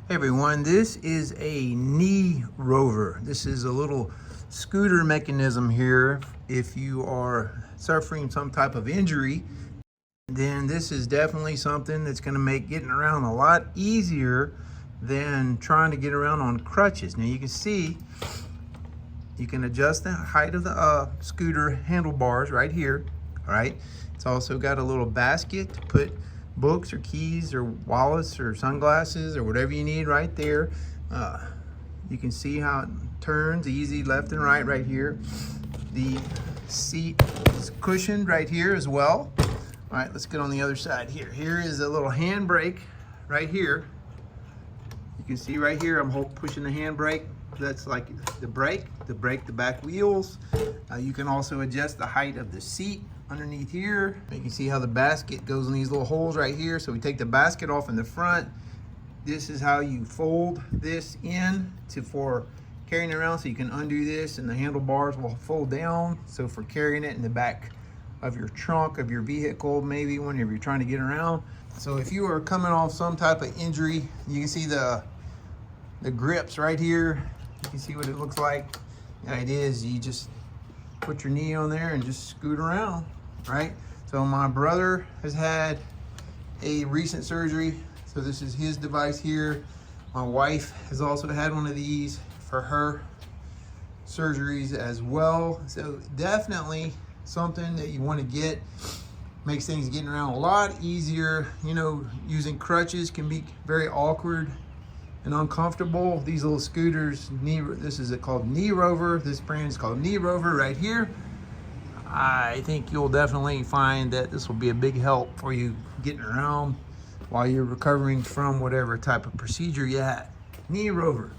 Hey everyone, this is a KneeRover. This is a little scooter mechanism here. If you are suffering some type of injury, then this is definitely something that's going to make getting around a lot easier than trying to get around on crutches. Now you can see, you can adjust the height of the scooter handlebars right here. All right, it's also got a little basket to put books or keys or wallets or sunglasses or whatever you need right there. You can see how it turns easy left and right here. The seat is cushioned right here as well. All right, let's get on the other side here. Here is a little handbrake right here. You can see right here, I'm pushing the handbrake. That's like the brake the back wheels. You can also adjust the height of the seat underneath here. You can see how the basket goes in these little holes right here. So we take the basket off in the front. This is how you fold this in for carrying it around. So you can undo this and the handlebars will fold down. So for carrying it in the back of your trunk of your vehicle, maybe whenever you're trying to get around. So if you are coming off some type of injury, you can see the grips right here. You can see what it looks like. The idea is you just put your knee on there and just scoot around, right? So my brother has had a recent surgery, so this is his device here. My wife has also had one of these for her surgeries as well. So definitely something that you want to get. Makes things getting around a lot easier. You know, using crutches can be very awkward and uncomfortable. These little scooters, this is called KneeRover. This brand is called KneeRover right here. I think you'll definitely find that this will be a big help for you getting around while you're recovering from whatever type of procedure you had. KneeRover.